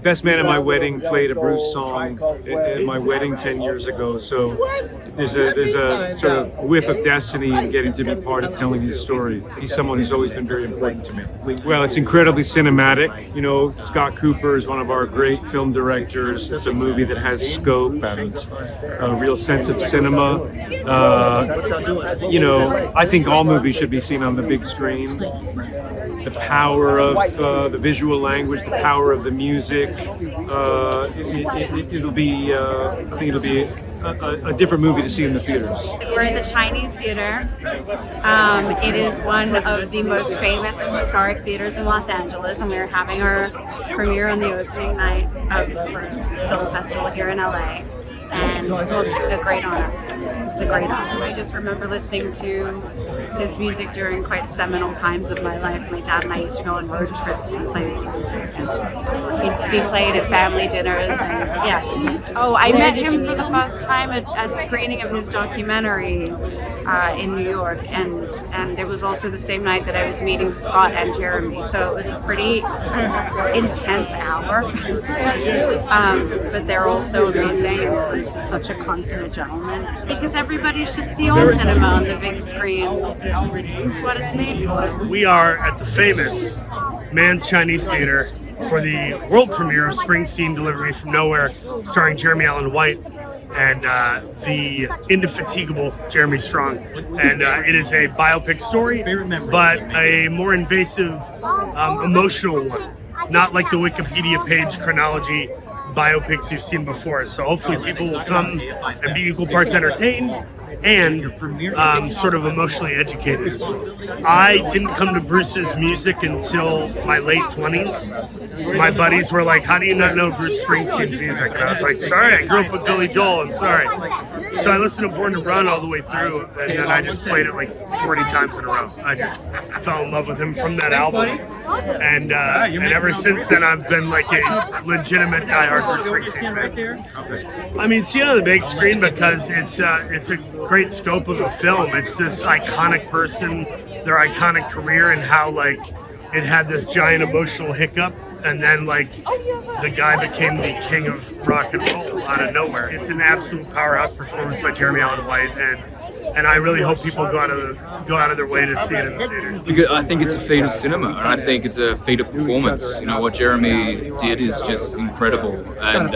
best man at my wedding played a Bruce song at my wedding 10 years ago. So there's a sort of whiff of destiny in getting to be part of telling his story. He's someone who's always been very important to me. Well, it's incredibly cinematic. You know, Scott Cooper is one of our great film directors. It's a movie that has scope and a real sense of cinema. You know, I think all movies should be seen on the big screen. The power of the visual language, the power of the music. It'll be, I think it'll be a different movie to see in the theaters. We're at the Chinese Theater. It is one of the most famous and historic theaters in Los Angeles, and we're having our premiere on the opening night of the film festival here in LA. And it's a great honor. It's a great honor. I just remember listening to his music during quite seminal times of my life. My dad and I used to go on road trips and play his music. And he'd be played at family dinners. And yeah. Oh, I met him for the first time at a screening of his documentary in New York. And it was also the same night that I was meeting Scott and Jeremy. So it was a pretty intense hour. But they're also amazing. And Bruce is such a consummate gentleman, because everybody should see all cinema on the big screen. It's what it's made for. We are at the famous Mann's Chinese Theater for the world premiere of Springsteen Deliver Me From Nowhere, starring Jeremy Allen White and the indefatigable Jeremy Strong. And it is a biopic story, but a more invasive, emotional one. Not like the Wikipedia page chronology biopics you've seen before. So hopefully people will come and be equal parts entertained and sort of emotionally educated as well. I didn't come to Bruce's music until my late 20s. My buddies were like, how do you not know Bruce Springsteen's music? And I was like, sorry, I grew up with Billy Joel, I'm sorry. So I listened to Born to Run all the way through, and then I just played it like 40 times in a row. I just fell in love with him from that album. And ever since then, I've been like a legitimate diehard Bruce Springsteen fan. I mean, see it on the big screen because it's a great scope of a film. It's this iconic person, their iconic career, and how like it had this giant emotional hiccup, and then like the guy became the king of rock and roll out of nowhere. It's an absolute powerhouse performance by Jeremy Allen White, and I really hope people go out of their way to see it in the theater. Because I think it's a feat of cinema, and I think it's a feat of performance. You know, what Jeremy did is just incredible, and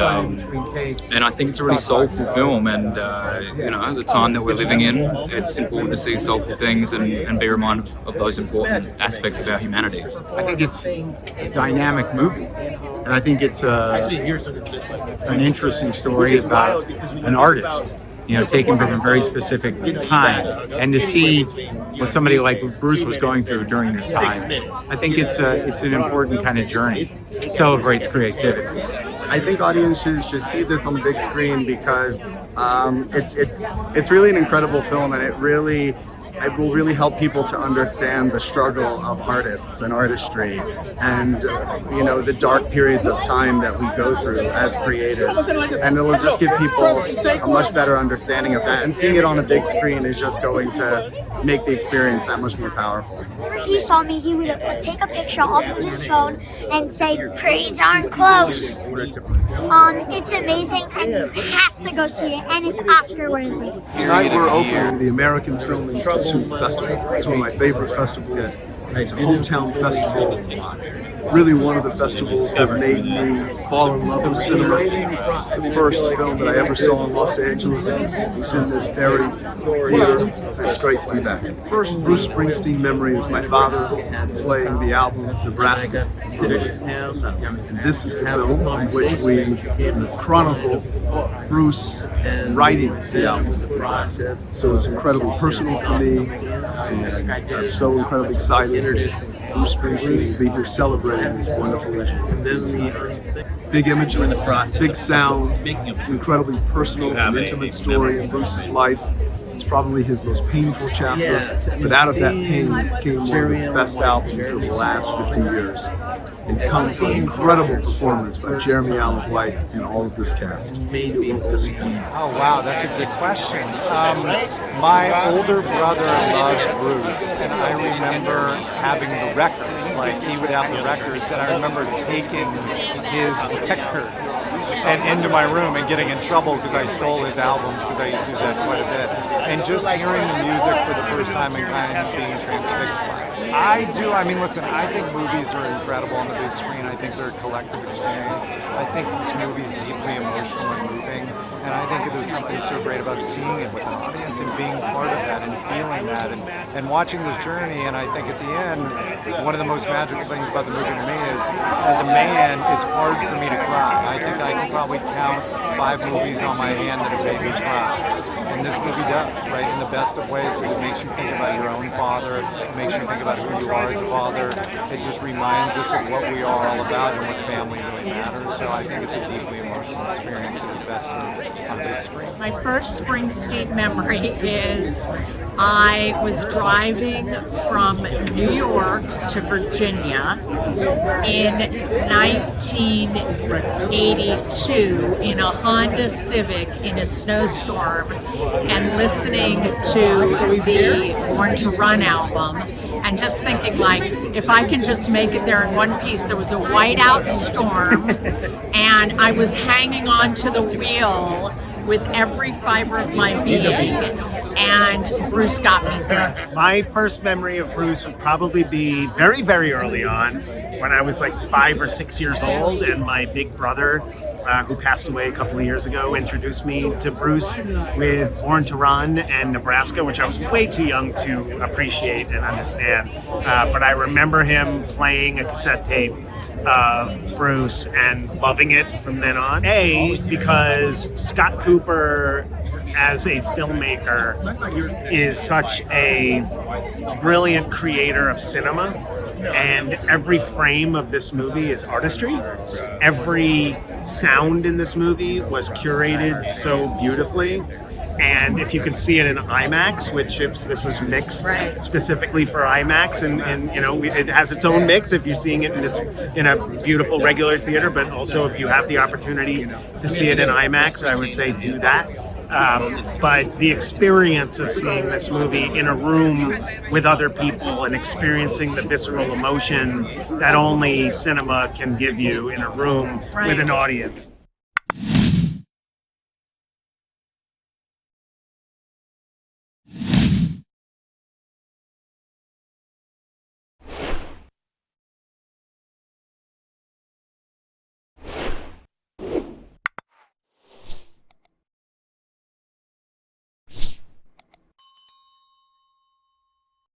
I think it's a really soulful film. And you know, the time that we're living in, it's important to see soulful things and be reminded of those important aspects of our humanity. I think it's a dynamic movie, and I think it's an interesting story about an artist, you know, taken from a very specific time, and to see what somebody like Bruce was going through during this time. I think it's an important kind of journey. It celebrates creativity. I think audiences should see this on the big screen because it's really an incredible film, and it will really help people to understand the struggle of artists and artistry, and you know, the dark periods of time that we go through as creatives, and it will just give people a much better understanding of that, and seeing it on a big screen is just going to make the experience that much more powerful. Whenever he saw me, he would take a picture off of his phone and say, "Pretty darn close." It's amazing, and you have to go see it, and it's Oscar worthy. Tonight we're opening the American Film Institute Festival. It's one of my favorite festivals. It's a hometown festival. Really one of the festivals that made me fall in love with cinema. The first film that I ever saw in Los Angeles was in this very theater. It's great to be back. First Bruce Springsteen memory is my father playing the album Nebraska. And this is the film in which we chronicle Bruce writing the album. So it's incredibly personal for me, and I'm so incredibly excited. Bruce Springsteen will be here celebrating this wonderful evening. Big images, big sound. It's an incredibly personal and intimate story in Bruce's life. It's probably his most painful chapter, but out of that pain came one of the best albums of the last 50 years. It comes from an incredible performance by Jeremy Allen White and all of this cast. You won't disappoint. Oh wow, that's a good question. My older brother loved Bruce, and I remember having the record. like he would have the records, and I remember taking his records and into my room and getting in trouble because I stole his albums, because I used to do that quite a bit, and just hearing the music for the first time and kind of being transfixed by it. I mean, listen, I think movies are incredible on the big screen. I think they're a collective experience. I think this movie is deeply emotional and moving, and I think there's something so great about seeing it with an audience and being part of that and feeling that and watching this journey. And I think at the end, one of the most magical things about the movie to me is, as a man, it's hard for me to cry. I think I can probably count 5 movies on my hand that have made me cry. And this movie does, right, in the best of ways, because it makes you think about your own father, it makes you think about who you are as a father, it just reminds us of what we are all about and what family really matters. So I think it's a deeply emotional experience that is best seen on big screen. My first Springsteen memory is I was driving from New York to Virginia in 1982 in a Honda Civic in a snowstorm and listening to the Born to Run album and just thinking, like, if I can just make it there in one piece. There was a whiteout storm and I was hanging on to the wheel with every fiber of my being, and Bruce got me through. My first memory of Bruce would probably be very, very early on, when I was like 5 or 6 years old, and my big brother, who passed away a couple of years ago, introduced me to Bruce with Born to Run and Nebraska, which I was way too young to appreciate and understand. But I remember him playing a cassette tape of Bruce and loving it from then on. Because Scott Cooper as a filmmaker is such a brilliant creator of cinema, and every frame of this movie is artistry. Every sound in this movie was curated so beautifully. And if you can see it in IMAX, which if this was mixed specifically for IMAX, and you know, it has its own mix if you're seeing it in a beautiful regular theater, but also if you have the opportunity to see it in IMAX, I would say do that. But the experience of seeing this movie in a room with other people and experiencing the visceral emotion that only cinema can give you in a room with an audience.